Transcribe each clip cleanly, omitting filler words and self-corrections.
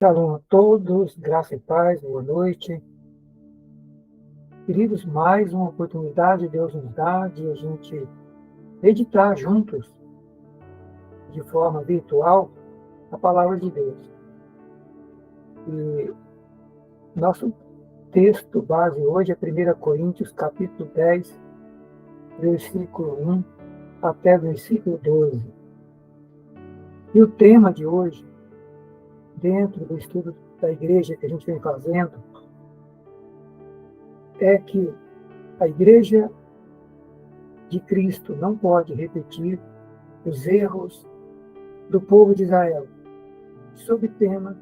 Shalom a todos, graça e paz, boa noite. Queridos, mais uma oportunidade Deus nos dá de a gente meditar juntos, de forma virtual, a palavra de Deus. E nosso texto base hoje é 1 Coríntios, capítulo 10, versículo 1 até versículo 12. E o tema de hoje, dentro do estudo da igreja que a gente vem fazendo, é que a igreja de Cristo não pode repetir os erros do povo de Israel, sob pena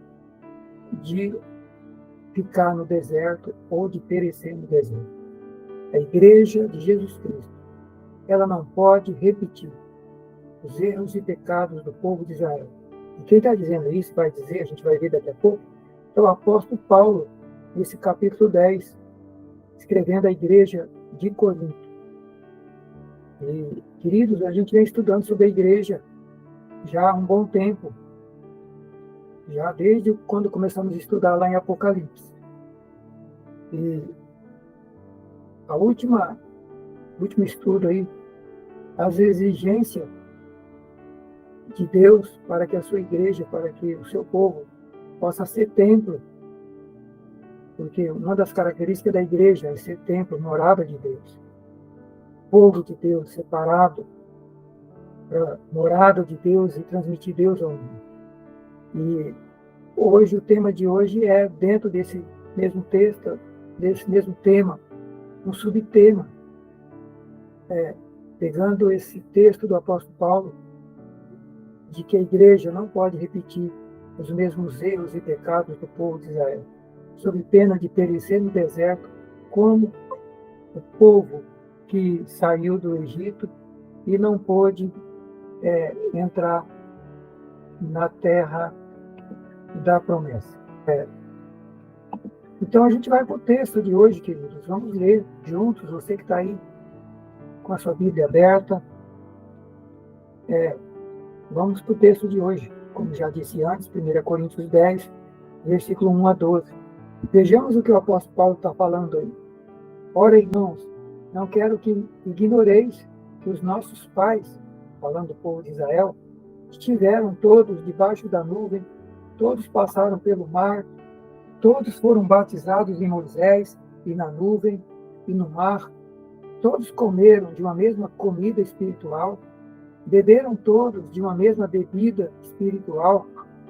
de ficar no deserto ou de perecer no deserto. A igreja de Jesus Cristo, ela não pode repetir os erros e pecados do povo de Israel. E quem está dizendo isso, vai dizer, a gente vai ver daqui a pouco, é o apóstolo Paulo, nesse capítulo 10, escrevendo à igreja de Corinto. E, queridos, a gente vem estudando sobre a igreja já há um bom tempo, já desde quando começamos a estudar lá em Apocalipse. E o último estudo aí, as exigências de Deus para que a sua igreja, para que o seu povo possa ser templo, porque uma das características da igreja é ser templo, morada de Deus, povo de Deus, separado para morada de Deus e transmitir Deus ao mundo. E hoje, o tema de hoje é dentro desse mesmo texto, desse mesmo tema, um subtema, pegando esse texto do apóstolo Paulo, de que a igreja não pode repetir os mesmos erros e pecados do povo de Israel, sob pena de perecer no deserto, como o povo que saiu do Egito e não pôde entrar na terra da promessa. Então a gente vai para o texto de hoje, queridos. Vamos ler juntos, você que está aí com a sua Bíblia aberta. Vamos para o texto de hoje, como já disse antes, 1 Coríntios 10, versículo 1 a 12. Vejamos o que o apóstolo Paulo está falando aí. Ora, irmãos, não quero que ignoreis que os nossos pais, falando do povo de Israel, estiveram todos debaixo da nuvem, todos passaram pelo mar, todos foram batizados em Moisés e na nuvem e no mar, todos comeram de uma mesma comida espiritual, beberam todos de uma mesma bebida espiritual,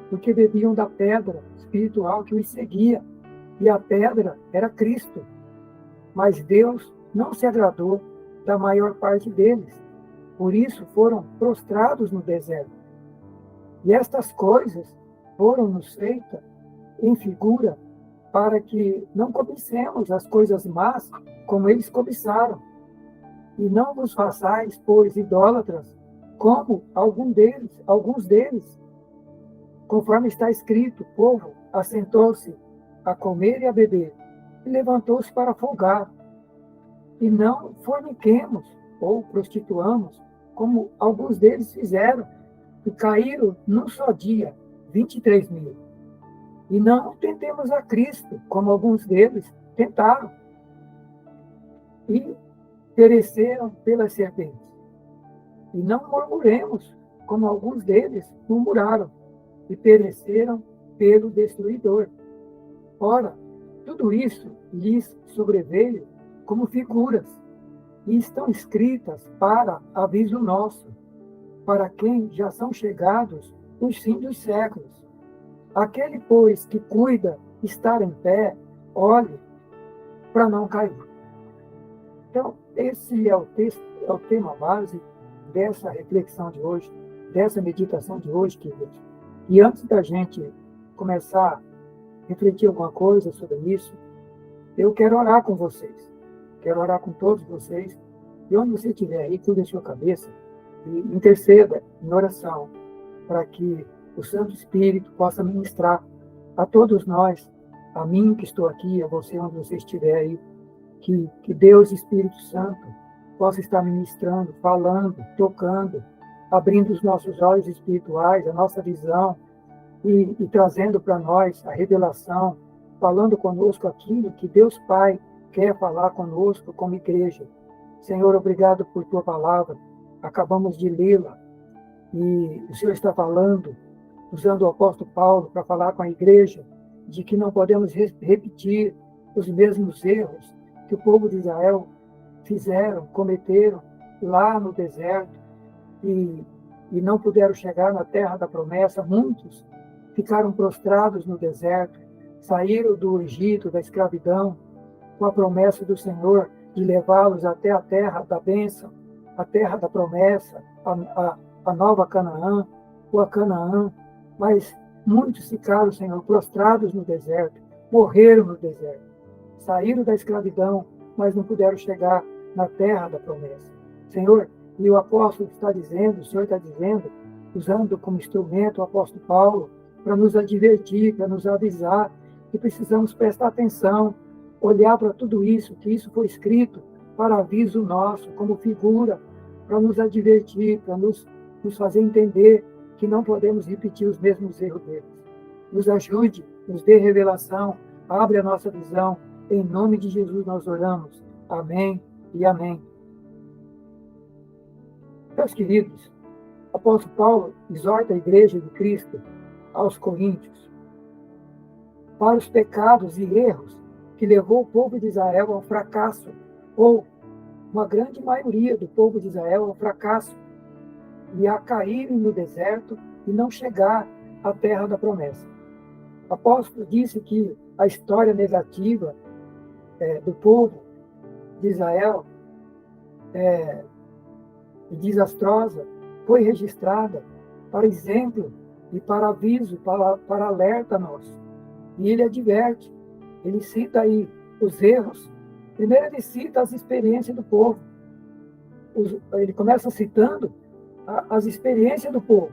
porque bebiam da pedra espiritual que os seguia, e a pedra era Cristo. Mas Deus não se agradou da maior parte deles, por isso foram prostrados no deserto. E estas coisas foram-nos feitas em figura, para que não cobicemos as coisas más como eles cobiçaram. E não vos façais, pois, idólatras, como alguns deles, conforme está escrito, o povo assentou-se a comer e a beber, e levantou-se para folgar. E não forniquemos ou prostituamos, como alguns deles fizeram, e caíram num só dia 23.000. E não tentemos a Cristo, como alguns deles tentaram, e pereceram pelas serpentes. E não murmuremos, como alguns deles murmuraram, e pereceram pelo destruidor. Ora, tudo isso lhes sobreveio como figuras, e estão escritas para aviso nosso, para quem já são chegados os fins dos séculos. Aquele, pois, que cuida estar em pé, olhe para não cair. Então, esse é o texto, é o tema base dessa reflexão de hoje, dessa meditação de hoje, queridos. E antes da gente começar a refletir alguma coisa sobre isso, eu quero orar com vocês. Quero orar com todos vocês. E onde você estiver aí, cuide a sua cabeça e interceda em oração para que o Santo Espírito possa ministrar a todos nós, a mim que estou aqui, a você onde você estiver aí, que Deus, Espírito Santo, possa estar ministrando, falando, tocando, abrindo os nossos olhos espirituais, a nossa visão, e trazendo para nós a revelação, falando conosco aquilo que Deus Pai quer falar conosco como igreja. Senhor, obrigado por tua palavra. Acabamos de lê-la e o Senhor está falando, usando o apóstolo Paulo para falar com a igreja, de que não podemos repetir os mesmos erros que o povo de Israel fizeram, cometeram lá no deserto e não puderam chegar na terra da promessa. Muitos ficaram prostrados no deserto, saíram do Egito, da escravidão, com a promessa do Senhor de levá-los até a terra da bênção, a terra da promessa, a nova Canaã, ou a Canaã. Mas muitos ficaram, Senhor, prostrados no deserto, morreram no deserto, saíram da escravidão, mas não puderam chegar na terra da promessa. Senhor, e o apóstolo está dizendo, o Senhor está dizendo, usando como instrumento o apóstolo Paulo, para nos advertir, para nos avisar que precisamos prestar atenção, olhar para tudo isso, que isso foi escrito para aviso nosso, como figura, para nos advertir, para nos fazer entender que não podemos repetir os mesmos erros deles. Nos ajude, nos dê revelação, abre a nossa visão. Em nome de Jesus nós oramos. Amém e amém. Meus queridos, o apóstolo Paulo exorta a igreja de Cristo aos Coríntios para os pecados e erros que levou o povo de Israel ao fracasso, ou uma grande maioria do povo de Israel ao fracasso, e a caírem no deserto e não chegar à terra da promessa. O apóstolo disse que a história negativa do povo de Israel desastrosa foi registrada para exemplo e para aviso, para alerta nosso. E ele adverte, ele cita aí os erros. Primeiro ele cita as experiências do povo. Ele começa citando as experiências do povo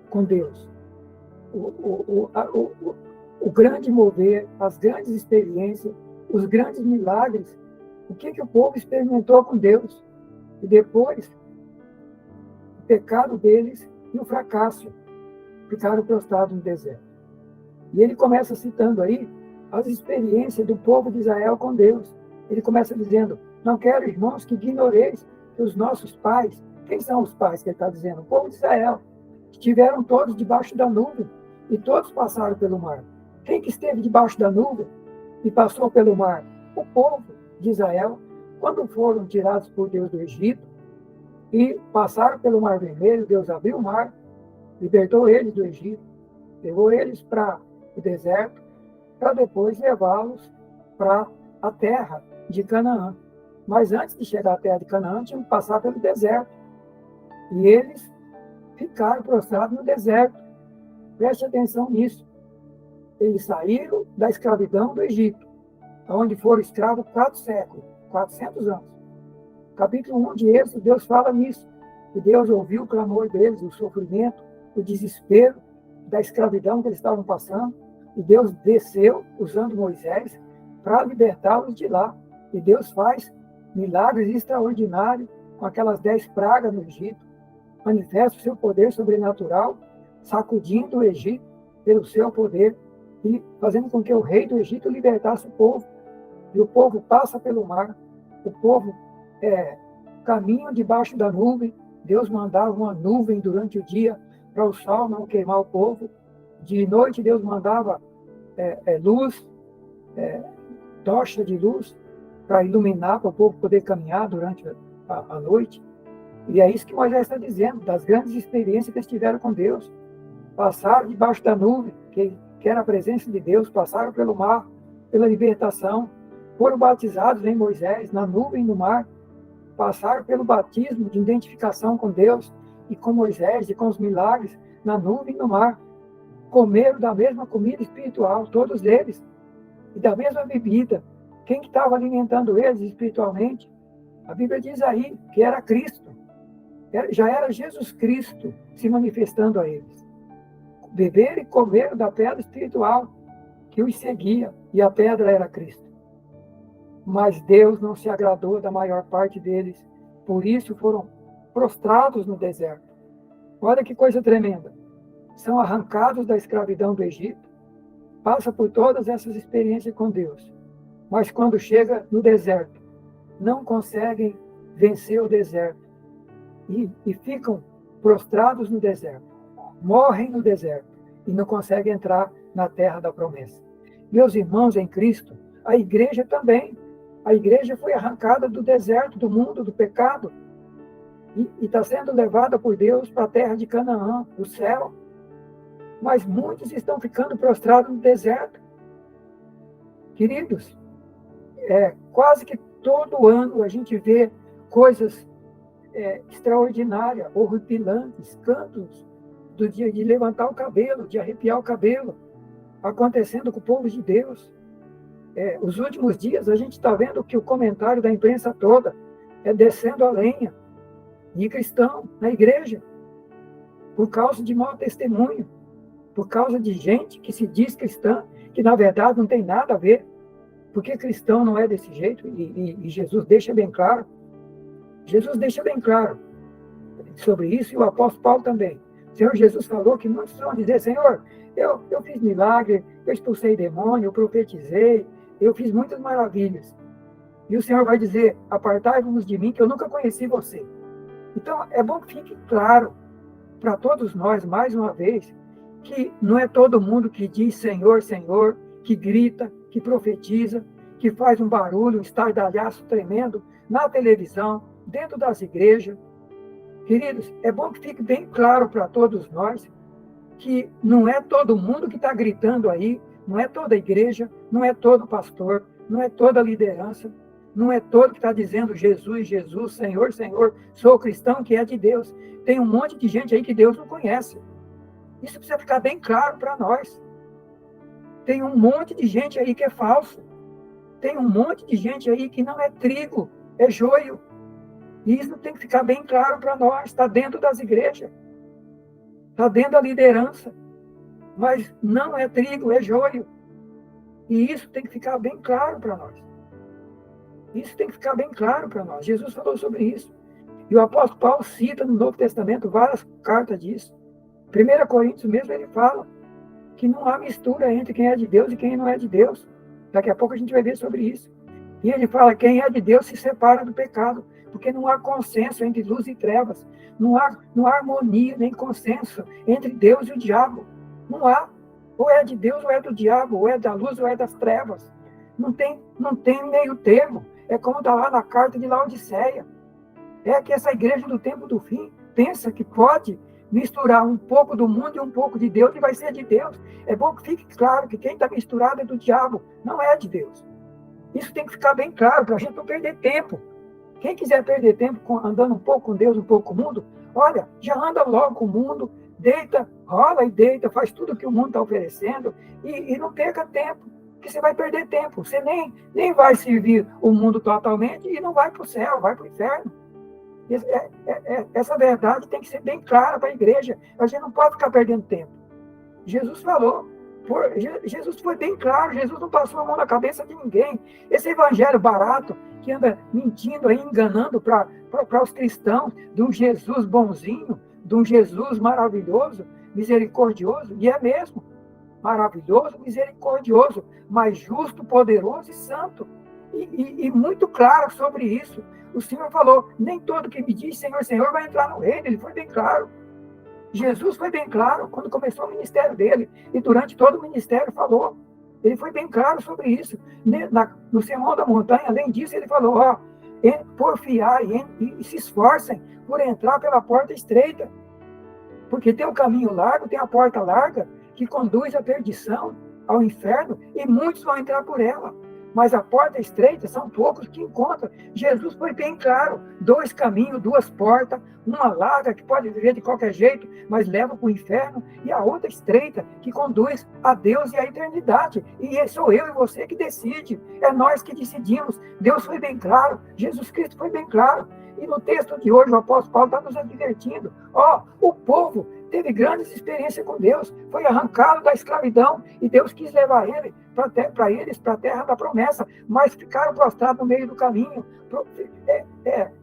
com Deus. O grande mover, as grandes experiências, os grandes milagres, o que o povo experimentou com Deus. E depois, o pecado deles e o fracasso. Ficaram prostrados no deserto. E ele começa citando aí as experiências do povo de Israel com Deus. Ele começa dizendo, não quero, irmãos, que ignoreis que os nossos pais, quem são os pais que ele está dizendo? O povo de Israel. Estiveram todos debaixo da nuvem e todos passaram pelo mar. Quem que esteve debaixo da nuvem e passou pelo mar? O povo de Israel, quando foram tirados por Deus do Egito e passaram pelo Mar Vermelho, Deus abriu o mar, libertou eles do Egito, levou eles para o deserto, para depois levá-los para a terra de Canaã. Mas antes de chegar à terra de Canaã, tinham que passar pelo deserto. E eles ficaram prostrados no deserto. Preste atenção nisso. Eles saíram da escravidão do Egito, onde foram escravos 4 séculos, 400 anos. Capítulo 1 de Êxodo, Deus fala nisso. E Deus ouviu o clamor deles, o sofrimento, o desespero da escravidão que eles estavam passando. E Deus desceu, usando Moisés, para libertá-los de lá. E Deus faz milagres extraordinários com aquelas 10 pragas no Egito. Manifesta o seu poder sobrenatural, sacudindo o Egito pelo seu poder e fazendo com que o rei do Egito libertasse o povo. E o povo passa pelo mar, o povo caminha debaixo da nuvem. Deus mandava uma nuvem durante o dia para o sol não queimar o povo. De noite Deus mandava luz, tocha de luz para iluminar, para o povo poder caminhar durante a noite. E é isso que Moisés está dizendo, das grandes experiências que eles tiveram com Deus. Passaram debaixo da nuvem, que era a presença de Deus, passaram pelo mar, pela libertação, foram batizados em Moisés, na nuvem no mar, passaram pelo batismo de identificação com Deus e com Moisés e com os milagres na nuvem no mar. Comeram da mesma comida espiritual, todos eles, e da mesma bebida. Quem que estava alimentando eles espiritualmente? A Bíblia diz aí que era Cristo. Já era Jesus Cristo se manifestando a eles. Beberam e comeram da pedra espiritual que os seguia, e a pedra era Cristo. Mas Deus não se agradou da maior parte deles, por isso foram prostrados no deserto. Olha que coisa tremenda. são arrancados da escravidão do Egito, passa por todas essas experiências com Deus, mas quando chega no deserto, não conseguem vencer o deserto e ficam prostrados no deserto, morrem no deserto e não conseguem entrar na terra da promessa. Meus irmãos em Cristo, a igreja também. A igreja foi arrancada do deserto, do mundo, do pecado, e está sendo levada por Deus para a terra de Canaã, o céu. Mas muitos estão ficando prostrados no deserto. Queridos, quase que todo ano a gente vê coisas extraordinárias, horripilantes, cantos do dia de levantar o cabelo, de arrepiar o cabelo, acontecendo com o povo de Deus. Os últimos dias a gente está vendo que o comentário da imprensa toda é descendo a lenha de cristão na igreja, por causa de mau testemunho, por causa de gente que se diz cristã, que na verdade não tem nada a ver, porque cristão não é desse jeito, e Jesus deixa bem claro. Jesus deixa bem claro sobre isso, e o apóstolo Paulo também. O Senhor Jesus falou que muitos vão dizer: Senhor, eu fiz milagre, eu expulsei demônio, eu profetizei, eu fiz muitas maravilhas. E o Senhor vai dizer: apartai-vos de mim, que eu nunca conheci você. Então, é bom que fique claro para todos nós, mais uma vez, que não é todo mundo que diz Senhor, Senhor, que grita, que profetiza, que faz um barulho, um estardalhaço tremendo na televisão, dentro das igrejas. Queridos, é bom que fique bem claro para todos nós que não é todo mundo que está gritando aí, não é toda a igreja, não é todo pastor, não é toda a liderança, não é todo que está dizendo Jesus, Jesus, Senhor, Senhor, sou cristão que é de Deus. Tem um monte de gente aí que Deus não conhece. Isso precisa ficar bem claro para nós. Tem um monte de gente aí que é falso. Tem um monte de gente aí que não é trigo, é joio. E isso tem que ficar bem claro para nós. Está dentro das igrejas. Está dentro da liderança. Mas não é trigo, é joio. E isso tem que ficar bem claro para nós. Isso tem que ficar bem claro para nós. Jesus falou sobre isso. E o apóstolo Paulo cita no Novo Testamento várias cartas disso. 1 Coríntios mesmo ele fala que não há mistura entre quem é de Deus e quem não é de Deus. Daqui a pouco a gente vai ver sobre isso. E ele fala: quem é de Deus se separa do pecado, porque não há consenso entre luz e trevas. Não há harmonia nem consenso entre Deus e o diabo. Não há. Ou é de Deus ou é do diabo, ou é da luz ou é das trevas. Não tem meio termo. É como está lá na carta de Laodiceia. É que essa igreja do tempo do fim pensa que pode misturar um pouco do mundo e um pouco de Deus e vai ser de Deus. É bom que fique claro que quem está misturado é do diabo, não é de Deus. Isso tem que ficar bem claro para a gente não perder tempo. Quem quiser perder tempo andando um pouco com Deus, um pouco com o mundo, olha, já anda logo com o mundo, deita, rola e deita, faz tudo que o mundo está oferecendo e não perca tempo, porque você vai perder tempo. Você nem vai servir o mundo totalmente e não vai para o céu, vai para o inferno. Essa verdade tem que ser bem clara para a igreja. A gente não pode ficar perdendo tempo. Jesus falou, Jesus foi bem claro, Jesus não passou a mão na cabeça de ninguém. Esse evangelho barato, que anda mentindo aí, enganando para os cristãos, de um Jesus bonzinho, de um Jesus maravilhoso, misericordioso, e é mesmo, maravilhoso, misericordioso, mas justo, poderoso e santo. E muito claro sobre isso. O Senhor falou: nem todo que me diz Senhor, Senhor vai entrar no reino. Ele foi bem claro. Jesus foi bem claro quando começou o ministério dele. E durante todo o ministério falou. Ele foi bem claro sobre isso. No Sermão da Montanha, além disso, ele falou: porfiai e se esforcem por entrar pela porta estreita. Porque tem um caminho largo, tem a porta larga, que conduz à perdição, ao inferno, e muitos vão entrar por ela. Mas a porta estreita são poucos que encontram. Jesus foi bem claro: 2 caminhos, 2 portas, uma larga que pode viver de qualquer jeito, mas leva para o inferno, e a outra estreita que conduz a Deus e à eternidade. E sou eu e você que decide, é nós que decidimos. Deus foi bem claro, Jesus Cristo foi bem claro. E no texto de hoje o apóstolo Paulo está nos advertindo: o povo teve grandes experiências com Deus, foi arrancado da escravidão, e Deus quis levar eles para a terra da promessa, mas ficaram prostrados no meio do caminho,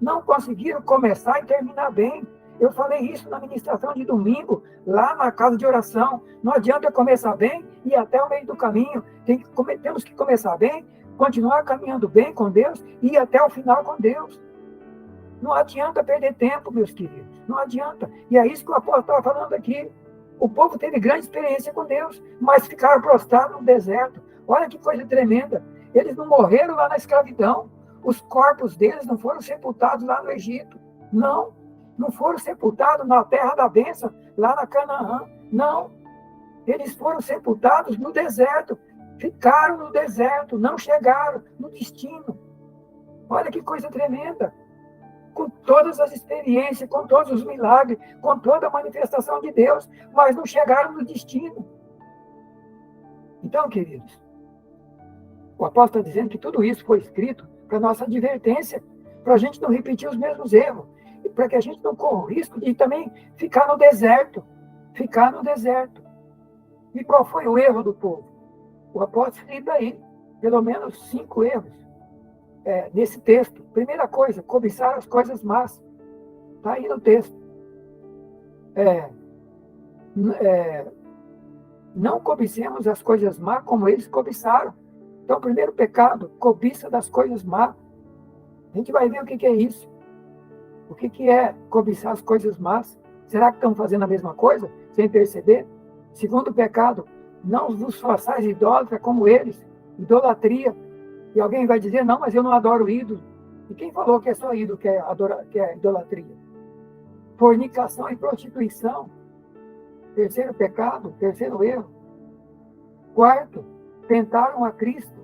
não conseguiram começar e terminar bem. Eu falei isso na ministração de domingo, lá na casa de oração. Não adianta começar bem e ir até o meio do caminho. Temos que começar bem, continuar caminhando bem com Deus e ir até o final com Deus. Não adianta perder tempo, meus queridos. Não adianta. E é isso que o apóstolo estava falando aqui. O povo teve grande experiência com Deus, mas ficaram prostrados no deserto. Olha que coisa tremenda. Eles não morreram lá na escravidão. Os corpos deles não foram sepultados lá no Egito. Não. Não foram sepultados na terra da bênção, lá na Canaã. Não. Eles foram sepultados no deserto. Ficaram no deserto. Não chegaram no destino. Olha que coisa tremenda. Com todas as experiências, com todos os milagres, com toda a manifestação de Deus, mas não chegaram no destino. Então, queridos, o apóstolo está dizendo que tudo isso foi escrito para nossa advertência, para a gente não repetir os mesmos erros, e para que a gente não corra o risco de também ficar no deserto. Ficar no deserto. E qual foi o erro do povo? O apóstolo cita aí, pelo menos 5 erros. Nesse texto. Primeira coisa, cobiçar as coisas más. Está aí no texto. Não cobicemos as coisas más como eles cobiçaram. Então, o primeiro pecado, cobiça das coisas más. A gente vai ver o que é isso. O que é cobiçar as coisas más? Será que estão fazendo a mesma coisa, sem perceber? Segundo pecado, não vos façais idólatra como eles. Idolatria. E alguém vai dizer, não, mas eu não adoro ídolo. E quem falou que é só ídolo que é idolatria? Fornicação e prostituição. Terceiro pecado, terceiro erro. Quarto, tentaram a Cristo.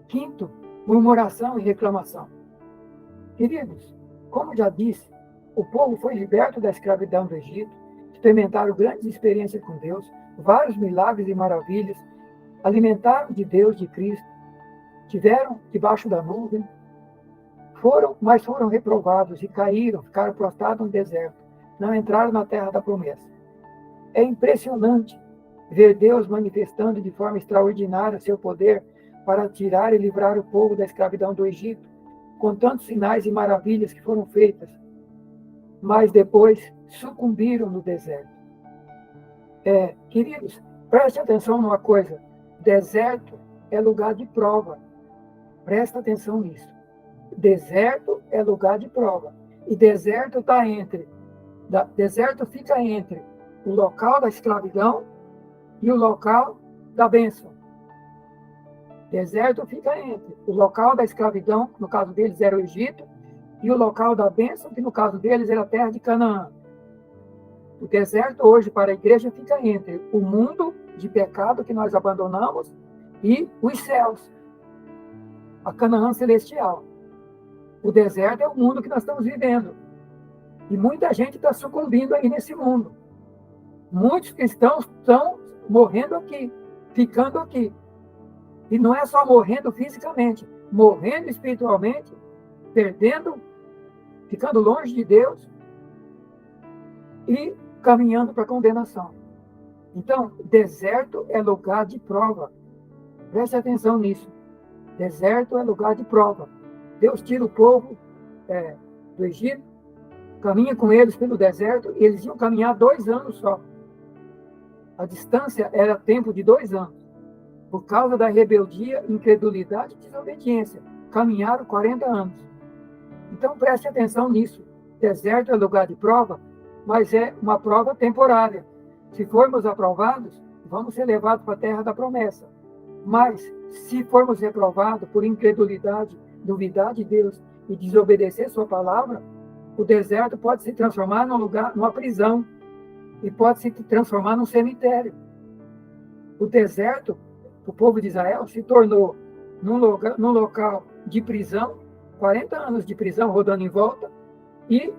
Quinto, murmuração e reclamação. Queridos, como já disse, o povo foi liberto da escravidão do Egito, experimentaram grandes experiências com Deus, vários milagres e maravilhas, alimentaram de Deus, de Cristo, estiveram debaixo da nuvem, mas foram reprovados e caíram, ficaram prostrados no deserto, não entraram na terra da promessa. É impressionante ver Deus manifestando de forma extraordinária seu poder para tirar e livrar o povo da escravidão do Egito, com tantos sinais e maravilhas que foram feitas, mas depois sucumbiram no deserto. Queridos, preste atenção numa coisa, deserto é lugar de prova. Presta atenção nisso. Deserto é lugar de prova. E deserto fica entre o local da escravidão e o local da bênção. Deserto fica entre o local da escravidão, que no caso deles era o Egito, e o local da bênção, que no caso deles era a terra de Canaã. O deserto hoje para a igreja fica entre o mundo de pecado que nós abandonamos e os céus. A Canaã celestial. O deserto é o mundo que nós estamos vivendo. E muita gente está sucumbindo aí nesse mundo. Muitos cristãos estão morrendo aqui, ficando aqui. E não é só morrendo fisicamente, morrendo espiritualmente, perdendo, ficando longe de Deus e caminhando para a condenação. Então, deserto é lugar de prova. Preste atenção nisso. Deserto é lugar de prova. Deus tira o povo do Egito, caminha com eles pelo deserto, e eles iam caminhar 2 anos só. A distância era tempo de 2 anos. Por causa da rebeldia, incredulidade e desobediência. Caminharam 40 anos. Então preste atenção nisso. Deserto é lugar de prova, mas é uma prova temporária. Se formos aprovados, vamos ser levados para a terra da promessa. Mas, se formos reprovados por incredulidade, duvidar de Deus e desobedecer sua palavra, o deserto pode se transformar numa prisão e pode se transformar num cemitério. O deserto, o povo de Israel, se tornou num local de prisão, 40 anos de prisão rodando em volta, e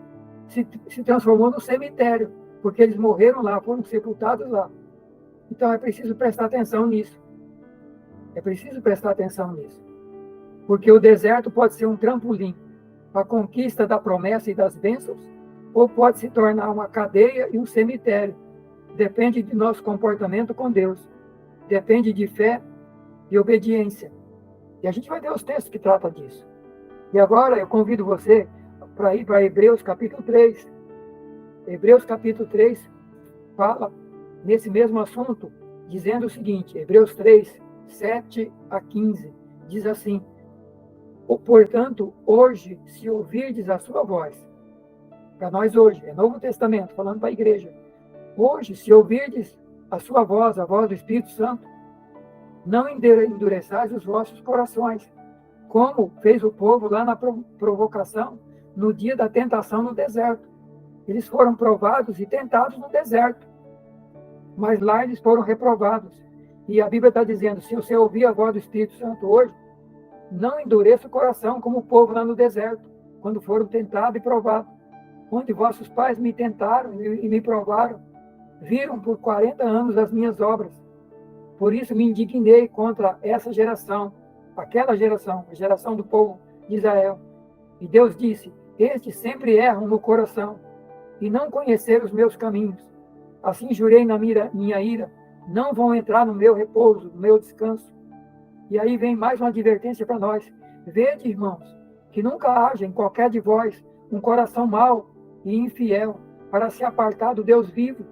se transformou num cemitério, porque eles morreram lá, foram sepultados lá. Então é preciso prestar atenção nisso. É preciso prestar atenção nisso. Porque o deserto pode ser um trampolim para a conquista da promessa e das bênçãos, ou pode se tornar uma cadeia e um cemitério. Depende de nosso comportamento com Deus. Depende de fé e obediência. E a gente vai ver os textos que tratam disso. E agora eu convido você para ir para Hebreus capítulo 3. Hebreus capítulo 3 fala nesse mesmo assunto, dizendo o seguinte, Hebreus 3, 7 a 15, diz assim: portanto, hoje, se ouvirdes a sua voz, para nós hoje, é Novo Testamento, falando para a igreja, hoje, se ouvirdes a sua voz, a voz do Espírito Santo, não endureçais os vossos corações, como fez o povo lá na provocação, no dia da tentação no deserto. Eles foram provados e tentados no deserto, mas lá eles foram reprovados. E a Bíblia está dizendo, se você ouvir a voz do Espírito Santo hoje, não endureça o coração como o povo lá no deserto, quando foram tentados e provados. Onde vossos pais me tentaram e me provaram, viram por 40 anos as minhas obras. Por isso me indignei contra essa geração, aquela geração, a geração do povo de Israel. E Deus disse, estes sempre erram no coração, e não conheceram os meus caminhos. Assim jurei na minha ira, não vão entrar no meu repouso, no meu descanso. E aí vem mais uma advertência para nós. Vede, irmãos, que nunca haja em qualquer de vós um coração mau e infiel para se apartar do Deus vivo.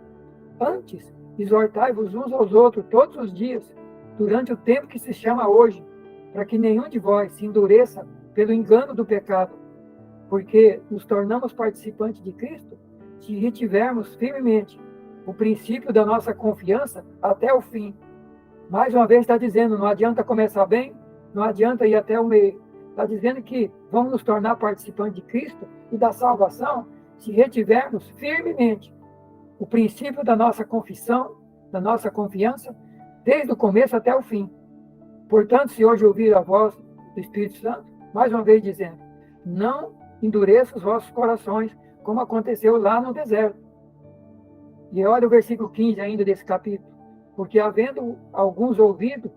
Antes, exortai-vos uns aos outros todos os dias, durante o tempo que se chama hoje, para que nenhum de vós se endureça pelo engano do pecado, porque nos tornamos participantes de Cristo se retivermos firmemente o princípio da nossa confiança até o fim. Mais uma vez está dizendo, não adianta começar bem, não adianta ir até o meio. Está dizendo que vamos nos tornar participantes de Cristo e da salvação se retivermos firmemente o princípio da nossa confissão, da nossa confiança, desde o começo até o fim. Portanto, se hoje ouvir a voz do Espírito Santo, mais uma vez dizendo, não endureça os vossos corações, como aconteceu lá no deserto. E olha o versículo 15 ainda desse capítulo. Porque havendo alguns ouvido,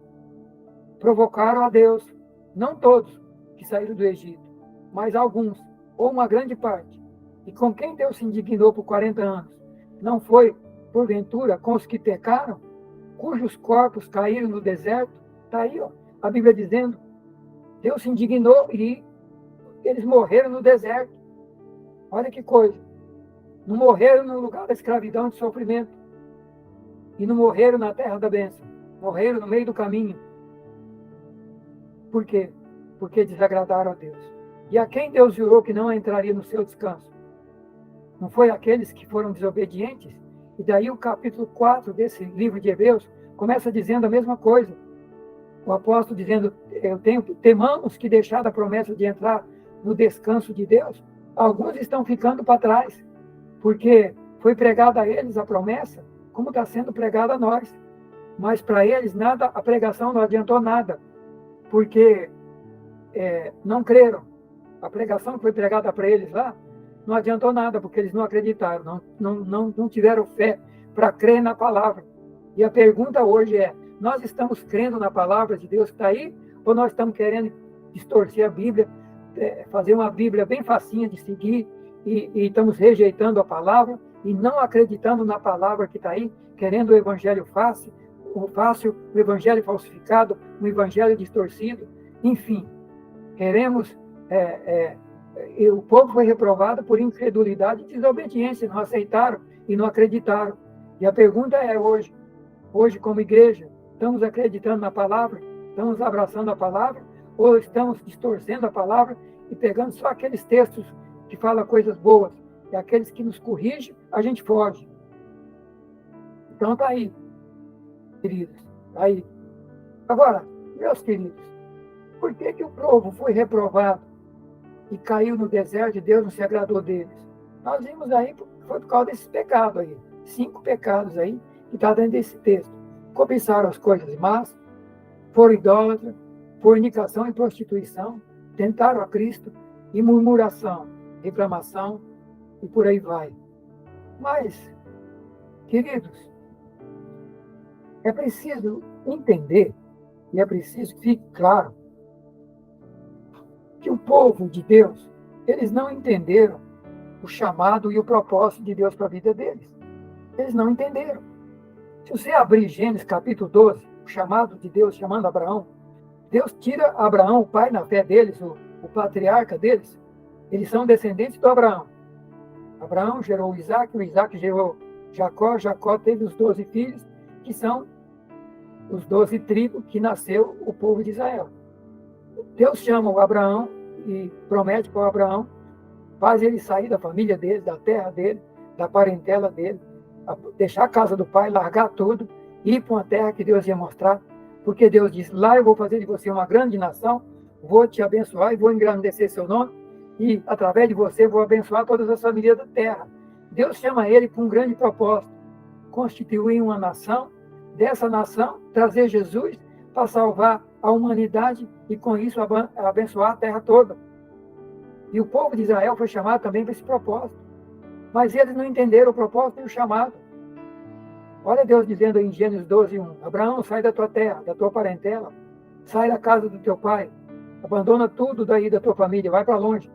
provocaram a Deus, não todos que saíram do Egito, mas alguns, ou uma grande parte. E com quem Deus se indignou por 40 anos? Não foi, porventura, com os que pecaram, cujos corpos caíram no deserto? Está aí, ó, a Bíblia dizendo, Deus se indignou e eles morreram no deserto. Olha que coisa. Não morreram no lugar da escravidão e de sofrimento. E não morreram na terra da bênção. Morreram no meio do caminho. Por quê? Porque desagradaram a Deus. E a quem Deus jurou que não entraria no seu descanso? Não foi aqueles que foram desobedientes? E daí o capítulo 4 desse livro de Hebreus começa dizendo a mesma coisa. O apóstolo dizendo, temamos que deixada a promessa de entrar no descanso de Deus, alguns estão ficando para trás, porque foi pregada a eles a promessa, como está sendo pregada a nós. Mas para eles nada, a pregação não adiantou nada, porque não creram. A pregação que foi pregada para eles lá, não adiantou nada, porque eles não acreditaram, não tiveram fé para crer na palavra. E a pergunta hoje é, nós estamos crendo na palavra de Deus que está aí, ou nós estamos querendo distorcer a Bíblia, fazer uma Bíblia bem facinha de seguir, e estamos rejeitando a palavra, e não acreditando na palavra que está aí, querendo o evangelho fácil, o evangelho falsificado, o evangelho distorcido, enfim, queremos... o povo foi reprovado por incredulidade e desobediência, não aceitaram e não acreditaram. E a pergunta é hoje como igreja, estamos acreditando na palavra? Estamos abraçando a palavra? Ou estamos distorcendo a palavra e pegando só aqueles textos que falam coisas boas? E aqueles que nos corrigem, a gente foge. Então está aí, queridos, está aí. Agora, meus queridos, por que o povo foi reprovado e caiu no deserto e Deus não se agradou deles? Nós vimos aí, foi por causa desses pecados aí. 5 pecados aí, que está dentro desse texto. Cobiçaram as coisas más, foram idólatras, fornicação e prostituição, tentaram a Cristo, e murmuração, reclamação, e por aí vai. Mas, queridos, é preciso entender, e é preciso que fique claro, que o povo de Deus, eles não entenderam o chamado e o propósito de Deus para a vida deles. Eles não entenderam. Se você abrir Gênesis capítulo 12, o chamado de Deus chamando Abraão, Deus tira Abraão, o pai na fé deles, o patriarca deles, eles são descendentes do Abraão. Abraão gerou Isaac, o Isaac gerou Jacó, Jacó teve os 12 filhos, que são os 12 tribos que nasceu o povo de Israel. Deus chama o Abraão e promete para o Abraão, faz ele sair da família dele, da terra dele, da parentela dele, deixar a casa do pai, largar tudo, ir para uma terra que Deus ia mostrar, porque Deus diz, lá eu vou fazer de você uma grande nação, vou te abençoar e vou engrandecer seu nome, e através de você vou abençoar todas as famílias da terra. Deus chama ele com um grande propósito, constituir uma nação, dessa nação trazer Jesus para salvar a humanidade e com isso abençoar a terra toda. E o povo de Israel foi chamado também para esse propósito. Mas eles não entenderam o propósito e o chamado. Olha Deus dizendo em Gênesis 12:1, Abraão, sai da tua terra, da tua parentela, sai da casa do teu pai, abandona tudo daí da tua família, vai para longe,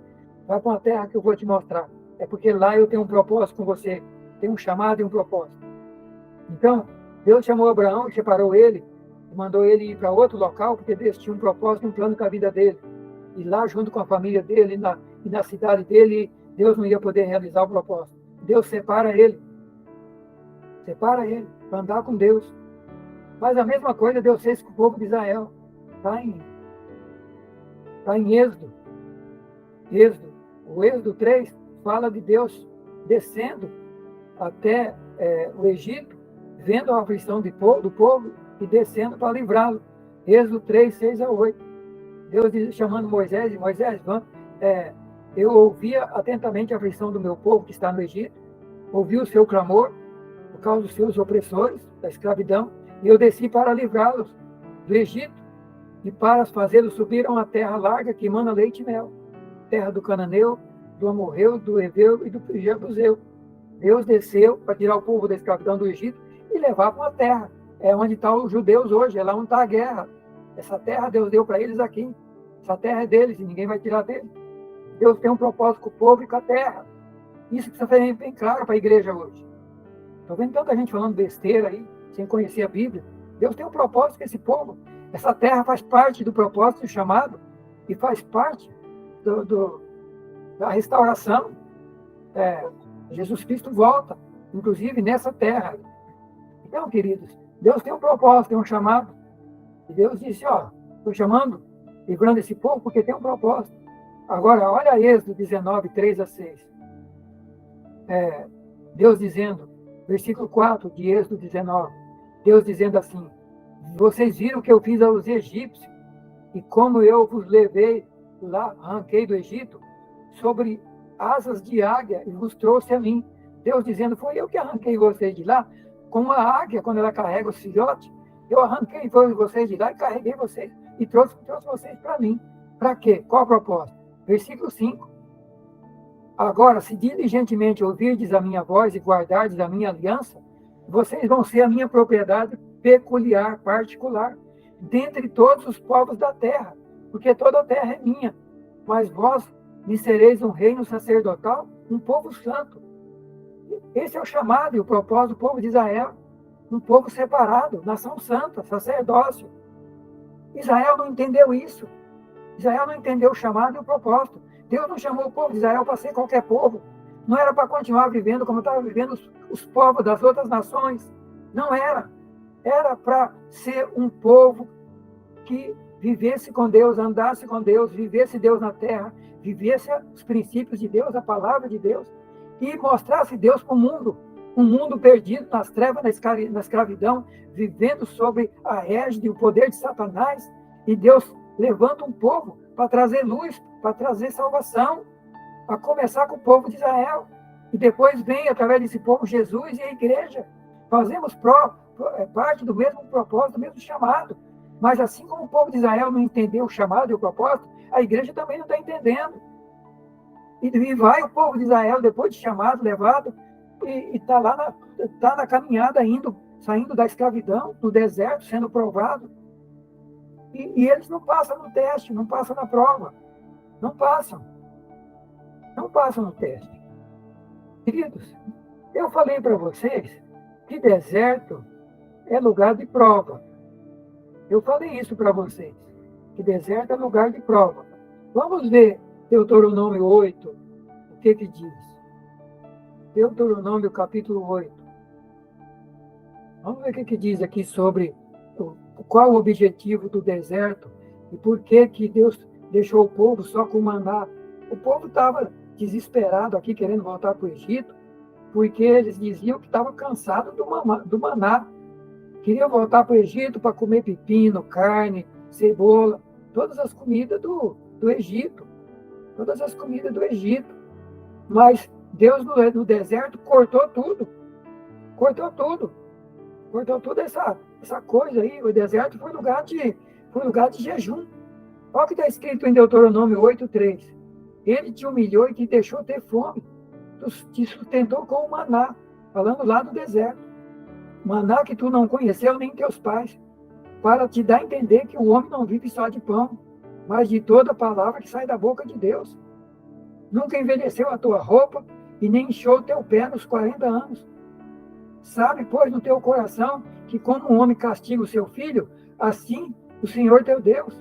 vai para uma terra que eu vou te mostrar. É porque lá eu tenho um propósito com você, tenho um chamado e um propósito. Então, Deus chamou Abraão e separou ele, e mandou ele ir para outro local, porque Deus tinha um propósito e um plano com a vida dele. E lá, junto com a família dele, e na cidade dele, Deus não ia poder realizar o propósito. Deus separa ele para andar com Deus. Mas a mesma coisa Deus fez com o povo de Israel. Está em Êxodo. O Êxodo 3 fala de Deus descendo até o Egito, vendo a aflição do povo e descendo para livrá-lo. Êxodo 3, 6-8. Deus chamando Moisés, e Moisés, eu ouvia atentamente a aflição do meu povo que está no Egito, ouvi o seu clamor por causa dos seus opressores, da escravidão, e eu desci para livrá-los do Egito e para fazê-los subir a uma terra larga que emana leite e mel, terra do Cananeu, do Amorreu, do Heveu e do Jebuseu. Deus desceu para tirar o povo da escravidão do Egito e levar para uma terra. É onde estão os judeus hoje, é lá onde está a guerra. Essa terra Deus deu para eles aqui. Essa terra é deles e ninguém vai tirar deles. Deus tem um propósito com o povo e com a terra. Isso precisa ser bem claro para a igreja hoje. Estou vendo tanta gente falando besteira aí, sem conhecer a Bíblia. Deus tem um propósito com esse povo. Essa terra faz parte do propósito do chamado e faz parte da restauração. Jesus Cristo volta, inclusive nessa terra. Então, queridos, Deus tem um propósito, tem um chamado. E Deus disse, estou chamando, livrando esse povo porque tem um propósito. Agora, olha Êxodo 19, 3-6. Deus dizendo, versículo 4 de Êxodo 19, Deus dizendo assim, vocês viram o que eu fiz aos egípcios e como eu vos levei lá, arranquei do Egito, sobre asas de águia e vos trouxe a mim. Deus dizendo, foi eu que arranquei vocês de lá, como a águia, quando ela carrega os filhotes, eu arranquei vocês de lá e carreguei vocês e trouxe vocês para mim. Para quê? Qual o propósito? Versículo 5. Agora, se diligentemente ouvirdes a minha voz e guardardes a minha aliança, vocês vão ser a minha propriedade peculiar, particular, dentre todos os povos da terra, porque toda a terra é minha. Mas vós me sereis um reino sacerdotal, um povo santo. Esse é o chamado e o propósito do povo de Israel. Um povo separado, nação santa, sacerdócio. Israel não entendeu isso. Israel não entendeu o chamado e o propósito. Deus não chamou o povo de Israel para ser qualquer povo. Não era para continuar vivendo como estavam vivendo os povos das outras nações. Não era. Era para ser um povo que vivesse com Deus, andasse com Deus, vivesse Deus na terra, vivesse os princípios de Deus, a palavra de Deus, e mostrasse Deus para o mundo. Um mundo perdido nas trevas, na escravidão, vivendo sobre a égide e o poder de Satanás, e Deus levanta um povo para trazer luz, para trazer salvação, a começar com o povo de Israel, e depois vem, através desse povo, Jesus e a igreja. Fazemos parte do mesmo propósito, do mesmo chamado, mas assim como o povo de Israel não entendeu o chamado e o propósito, a igreja também não está entendendo. E vai o povo de Israel, depois de chamado, levado, e está lá na caminhada, saindo da escravidão, do deserto, sendo provado. E eles não passam no teste, não passam na prova. Não passam. Não passam no teste. Queridos, eu falei para vocês que deserto é lugar de prova. Eu falei isso para vocês, que deserto é lugar de prova. Vamos ver Deuteronômio 8, o que diz. Deuteronômio capítulo 8. Vamos ver o que diz aqui sobre qual o objetivo do deserto e por que Deus deixou o povo só com maná. O povo estava desesperado aqui, querendo voltar para o Egito, porque eles diziam que estavam cansados do maná. Queriam voltar para o Egito para comer pepino, carne, cebola, todas as comidas do Egito. Todas as comidas do Egito. Mas Deus no deserto cortou tudo. Cortou tudo. Cortou toda essa coisa aí. O deserto foi lugar de jejum. Olha o que está escrito em Deuteronômio 8:3. Ele te humilhou e te deixou ter fome. Te sustentou com o maná. Falando lá do deserto. Maná que tu não conheceu nem teus pais. Para te dar a entender que o homem não vive só de pão, mas de toda palavra que sai da boca de Deus. Nunca envelheceu a tua roupa e nem inchou o teu pé nos 40 anos. Sabe, pois, no teu coração que como um homem castiga o seu filho, assim o Senhor teu Deus,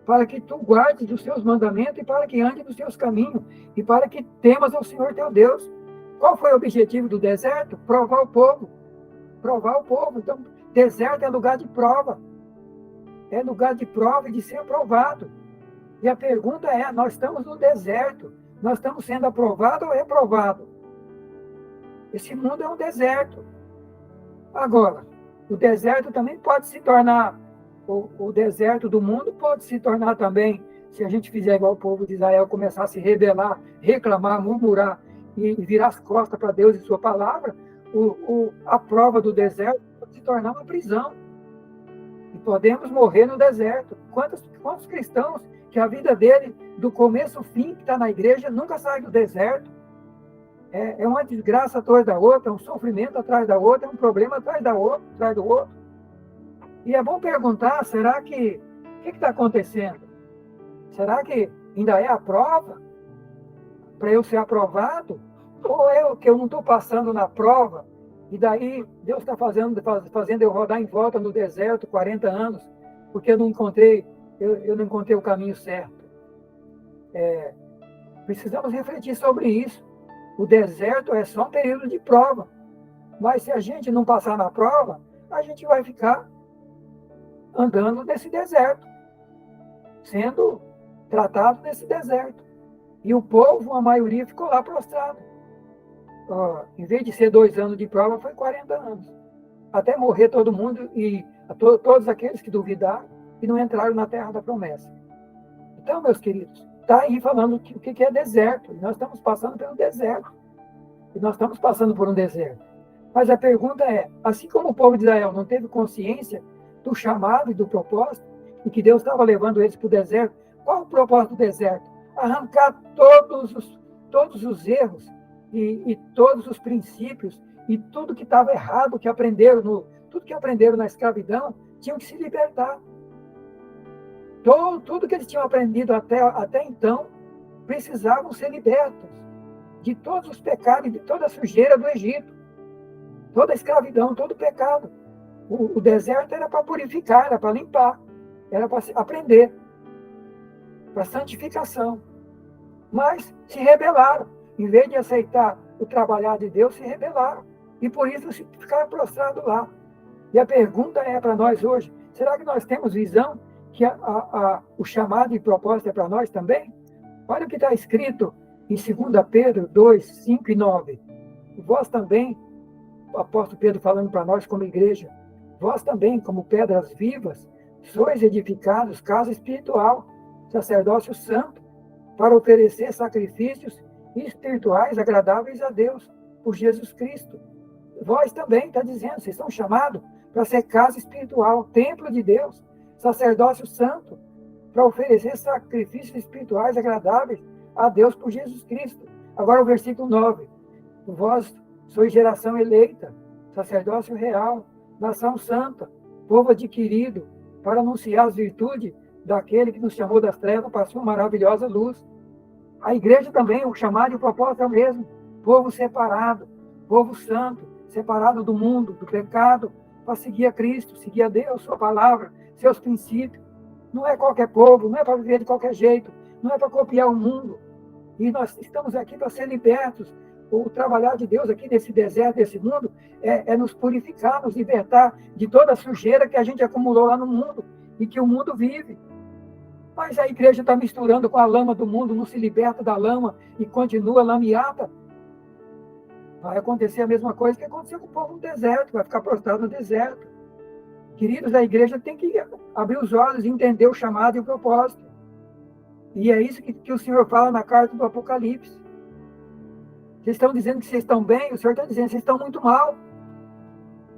para que tu guardes os seus mandamentos e para que andes nos seus caminhos e para que temas ao Senhor teu Deus. Qual foi o objetivo do deserto? Provar o povo. Provar o povo. Então, deserto é lugar de prova. É lugar de prova e de ser aprovado. E a pergunta é, nós estamos no deserto, nós estamos sendo aprovados ou reprovados? Esse mundo é um deserto. Agora, o deserto também pode se tornar, o deserto do mundo pode se tornar também, se a gente fizer igual o povo de Israel, começar a se rebelar, reclamar, murmurar e virar as costas para Deus e sua palavra, a prova do deserto pode se tornar uma prisão. E podemos morrer no deserto. Quantos cristãos que a vida dele, do começo ao fim, que está na igreja, nunca sai do deserto? É uma desgraça atrás da outra, é um sofrimento atrás da outra, é um problema atrás do outro. E é bom perguntar, será que o que está acontecendo? Será que ainda é a prova para eu ser aprovado? Ou é que eu não estou passando na prova e daí Deus está fazendo eu rodar em volta no deserto 40 anos porque eu não encontrei o caminho certo? Precisamos refletir sobre isso. O deserto é só um período de prova. Mas se a gente não passar na prova, a gente vai ficar andando nesse deserto, sendo tratado nesse deserto. E o povo, a maioria, ficou lá prostrado. Em vez de ser 2 anos de prova, foi 40 anos. Até morrer todo mundo e todos aqueles que duvidaram e não entraram na terra da promessa. Então, meus queridos, está aí falando o que é deserto. Nós estamos passando pelo deserto. E nós estamos passando por um deserto. Mas a pergunta é, assim como o povo de Israel não teve consciência do chamado e do propósito, e que Deus estava levando eles para o deserto, qual o propósito do deserto? Arrancar todos os erros e todos os princípios e tudo que estava errado, tudo que aprenderam na escravidão, tinham que se libertar. Tudo que eles tinham aprendido até então, precisavam ser libertos de todos os pecados, de toda a sujeira do Egito, toda a escravidão, todo o pecado. O deserto era para purificar, era para limpar, era para aprender, para santificação. Mas se rebelaram. Em vez de aceitar o trabalhar de Deus, se rebelaram. E por isso ficaram prostrados lá. E a pergunta é para nós hoje, será que nós temos visão que o chamado e propósito é para nós também? Olha o que está escrito em 2 Pedro 2, 5 e 9. Vós também, o apóstolo Pedro falando para nós como igreja, vós também, como pedras vivas, sois edificados casa espiritual, sacerdócio santo, para oferecer sacrifícios espirituais agradáveis a Deus, por Jesus Cristo. Vós também, está dizendo, vocês são chamados para ser casa espiritual, templo de Deus, sacerdócio santo, para oferecer sacrifícios espirituais agradáveis a Deus por Jesus Cristo. Agora o versículo 9. Vós sois geração eleita, sacerdócio real, nação santa, povo adquirido, para anunciar as virtudes daquele que nos chamou das trevas para a sua maravilhosa luz. A igreja também, o chamado e o propósito é o mesmo. Povo separado, povo santo, separado do mundo, do pecado, para seguir a Cristo, seguir a Deus, sua palavra, seus princípios. Não é qualquer povo, não é para viver de qualquer jeito, não é para copiar o mundo. E nós estamos aqui para ser libertos o trabalhar de Deus aqui nesse deserto, desse mundo, é nos purificar, nos libertar de toda a sujeira que a gente acumulou lá no mundo e que o mundo vive. Mas a igreja está misturando com a lama do mundo, não se liberta da lama e continua lameada. Vai acontecer a mesma coisa que aconteceu com o povo no deserto, vai ficar prostrado no deserto. Queridos, a igreja tem que abrir os olhos e entender o chamado e o propósito. E é isso que o Senhor fala na carta do Apocalipse. Vocês estão dizendo que vocês estão bem, o Senhor está dizendo que vocês estão muito mal.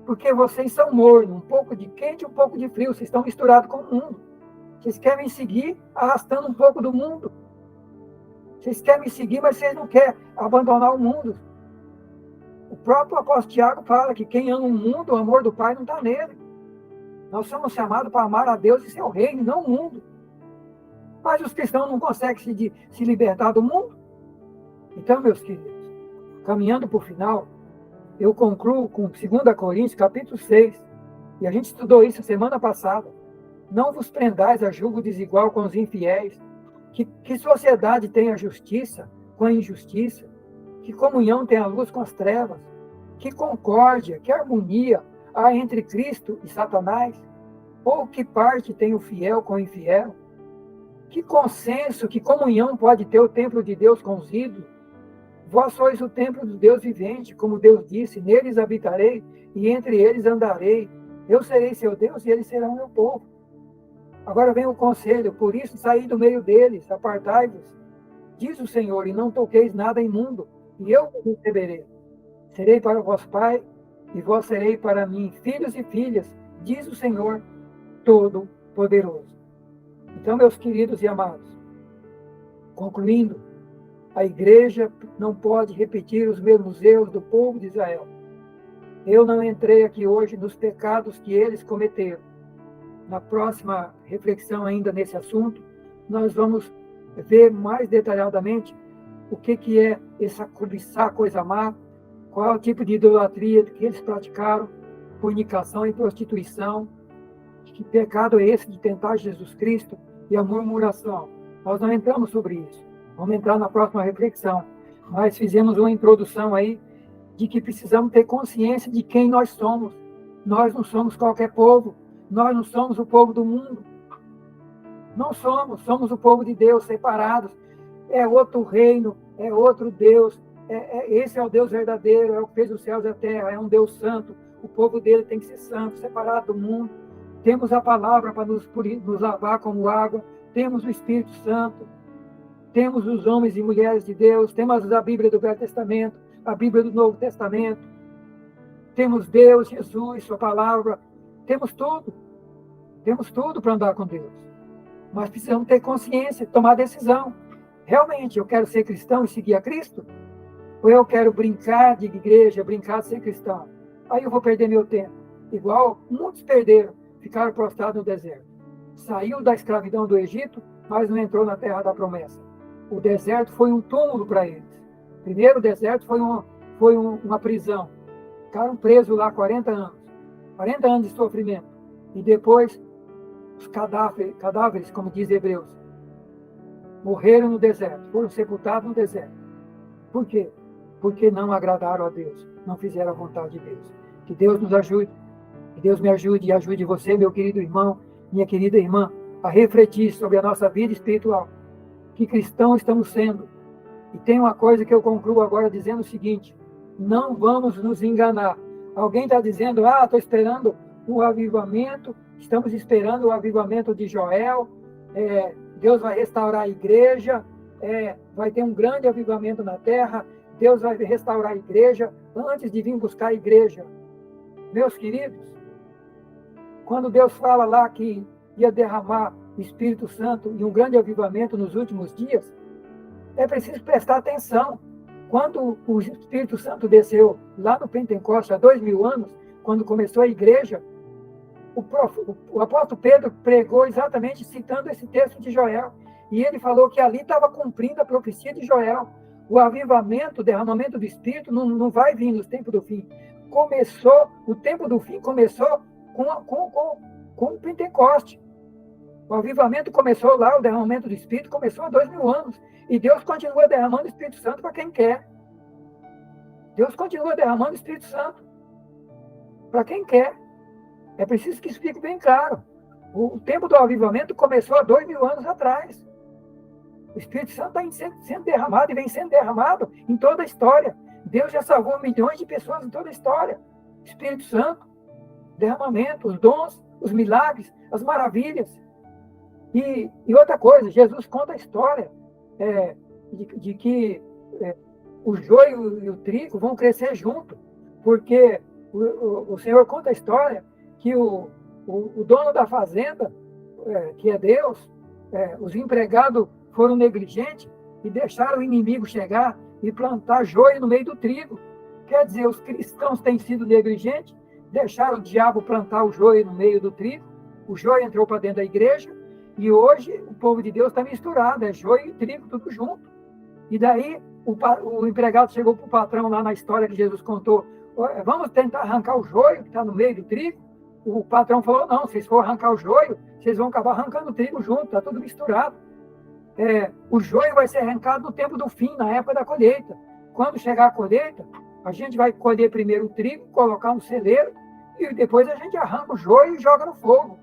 Porque vocês são mornos, um pouco de quente e um pouco de frio, vocês estão misturados com o mundo. Vocês querem seguir arrastando um pouco do mundo. Vocês querem me seguir, mas vocês não querem abandonar o mundo. O próprio apóstolo Tiago fala que quem ama o mundo, o amor do Pai não está nele. Nós somos chamados para amar a Deus e seu reino, não o mundo. Mas os cristãos não conseguem se libertar do mundo. Então, meus queridos, caminhando para o final, eu concluo com 2 Coríntios, capítulo 6. E a gente estudou isso semana passada. Não vos prendais a julgo desigual com os infiéis. Que sociedade tem a justiça com a injustiça? Que comunhão tem a luz com as trevas? Que concórdia, que harmonia há entre Cristo e Satanás? Ou que parte tem o fiel com o infiel? Que consenso, que comunhão pode ter o templo de Deus com os ídolos? Vós sois o templo do Deus vivente, como Deus disse, neles habitarei e entre eles andarei. Eu serei seu Deus e eles serão meu povo. Agora vem o conselho, por isso saí do meio deles, apartai-vos, diz o Senhor, e não toqueis nada imundo, e eu vos receberei. Serei para o vosso Pai, e vós serei para mim, filhos e filhas, diz o Senhor Todo-Poderoso. Então, meus queridos e amados, concluindo, a igreja não pode repetir os mesmos erros do povo de Israel. Eu não entrei aqui hoje nos pecados que eles cometeram. Na próxima reflexão ainda nesse assunto, nós vamos ver mais detalhadamente o que é essa cobiçar coisa má, qual é o tipo de idolatria que eles praticaram, fornicação e prostituição, que pecado é esse de tentar Jesus Cristo e a murmuração. Nós não entramos sobre isso. Vamos entrar na próxima reflexão. Mas fizemos uma introdução aí de que precisamos ter consciência de quem nós somos. Nós não somos qualquer povo. Nós não somos o povo do mundo. Não somos o povo de Deus, separados. É outro reino, é outro Deus. Esse é o Deus verdadeiro, é o que fez os céus e a terra, é um Deus santo. O povo dele tem que ser santo, separado do mundo. Temos a palavra para nos lavar como água. Temos o Espírito Santo. Temos os homens e mulheres de Deus. Temos a Bíblia do Velho Testamento, a Bíblia do Novo Testamento. Temos Deus, Jesus, sua palavra. Temos tudo. Temos tudo para andar com Deus. Mas precisamos ter consciência, tomar decisão. Realmente, eu quero ser cristão e seguir a Cristo? Ou eu quero brincar de igreja, brincar de ser cristão? Aí eu vou perder meu tempo. Igual muitos perderam, ficaram prostrados no deserto. Saiu da escravidão do Egito, mas não entrou na terra da promessa. O deserto foi um túmulo para eles. Primeiro, o deserto foi uma prisão. Ficaram presos lá 40 anos. 40 anos de sofrimento. E depois, os cadáveres, como diz Hebreus, morreram no deserto, foram sepultados no deserto. Por quê? Porque não agradaram a Deus, não fizeram a vontade de Deus. Que Deus nos ajude, que Deus me ajude e ajude você, meu querido irmão, minha querida irmã, a refletir sobre a nossa vida espiritual. Que cristãos estamos sendo. E tem uma coisa que eu concluo agora dizendo o seguinte: não vamos nos enganar. Alguém está dizendo, estou esperando o avivamento, estamos esperando o avivamento de Joel, Deus vai restaurar a igreja, vai ter um grande avivamento na terra, Deus vai restaurar a igreja antes de vir buscar a igreja. Meus queridos, quando Deus fala lá que ia derramar o Espírito Santo e um grande avivamento nos últimos dias, é preciso prestar atenção. Quando o Espírito Santo desceu lá no Pentecostes há 2000 anos, quando começou a igreja, o apóstolo Pedro pregou exatamente citando esse texto de Joel. E ele falou que ali estava cumprindo a profecia de Joel. O avivamento, o derramamento do Espírito não vai vir nos tempos do fim. O tempo do fim começou com o Pentecoste. O avivamento começou lá, o derramamento do Espírito começou há 2000 anos. E Deus continua derramando o Espírito Santo para quem quer. Deus continua derramando o Espírito Santo para quem quer. É preciso que isso fique bem claro. O tempo do avivamento começou há 2000 anos atrás. O Espírito Santo está sendo derramado e vem sendo derramado em toda a história. Deus já salvou milhões de pessoas em toda a história. Espírito Santo, derramamento, os dons, os milagres, as maravilhas. E outra coisa, Jesus conta a história de que o joio e o trigo vão crescer junto, porque o Senhor conta a história que o dono da fazenda, que é Deus, os empregados foram negligentes e deixaram o inimigo chegar e plantar joio no meio do trigo. Quer dizer, os cristãos têm sido negligentes, deixaram o diabo plantar o joio no meio do trigo, o joio entrou para dentro da igreja, e hoje o povo de Deus está misturado, é joio e trigo, tudo junto. E daí o empregado chegou para o patrão lá na história que Jesus contou, vamos tentar arrancar o joio que está no meio do trigo? O patrão falou, não, se vocês for arrancar o joio, vocês vão acabar arrancando o trigo junto, está tudo misturado. O joio vai ser arrancado no tempo do fim, na época da colheita. Quando chegar a colheita, a gente vai colher primeiro o trigo, colocar no celeiro, e depois a gente arranca o joio e joga no fogo.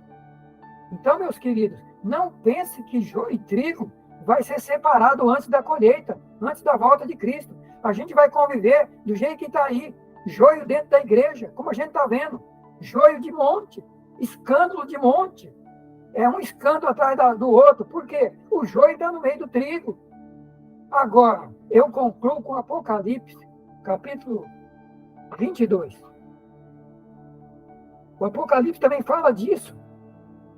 Então, meus queridos, não pense que joio e trigo vai ser separado antes da colheita, antes da volta de Cristo. A gente vai conviver do jeito que está aí, joio dentro da igreja, como a gente está vendo, joio de monte, escândalo de monte. É um escândalo atrás do outro, porque o joio está no meio do trigo. Agora, eu concluo com Apocalipse, capítulo 22. O Apocalipse também fala disso.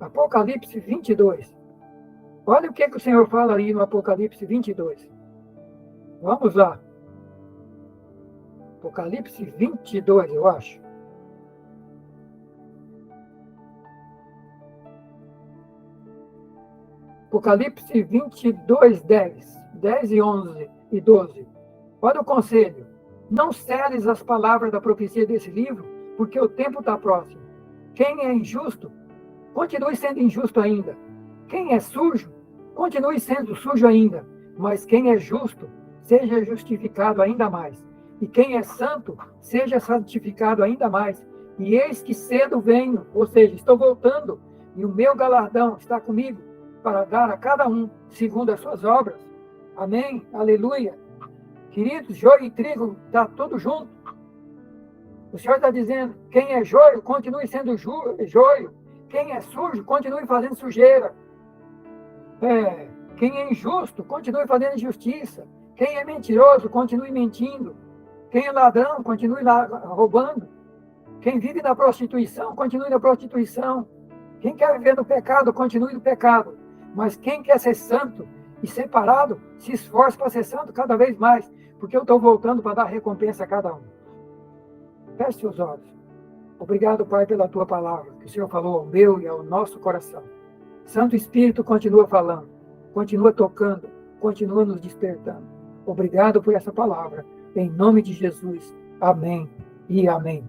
Apocalipse 22. Olha o que o Senhor fala ali no Apocalipse 22. Vamos lá. Apocalipse 22, eu acho. Apocalipse 22, 10 e 11 e 12. Olha o conselho. Não seles as palavras da profecia desse livro, porque o tempo está próximo. Quem é injusto, continue sendo injusto ainda. Quem é sujo, continue sendo sujo ainda. Mas quem é justo, seja justificado ainda mais. E quem é santo, seja santificado ainda mais. E eis que cedo venho, ou seja, estou voltando, e o meu galardão está comigo, para dar a cada um segundo as suas obras. Amém? Aleluia. Queridos, joio e trigo está tudo junto. O Senhor está dizendo, quem é joio, continue sendo joio. Quem é sujo, continue fazendo sujeira. Quem é injusto, continue fazendo injustiça. Quem é mentiroso, continue mentindo. Quem é ladrão, continue roubando. Quem vive na prostituição, continue na prostituição. Quem quer viver no pecado, continue no pecado. Mas quem quer ser santo e separado, se esforce para ser santo cada vez mais, porque eu estou voltando para dar recompensa a cada um. Feche seus olhos. Obrigado, Pai, pela tua palavra, que o Senhor falou ao meu e ao nosso coração. Santo Espírito continua falando, continua tocando, continua nos despertando. Obrigado por essa palavra. Em nome de Jesus. Amém e amém.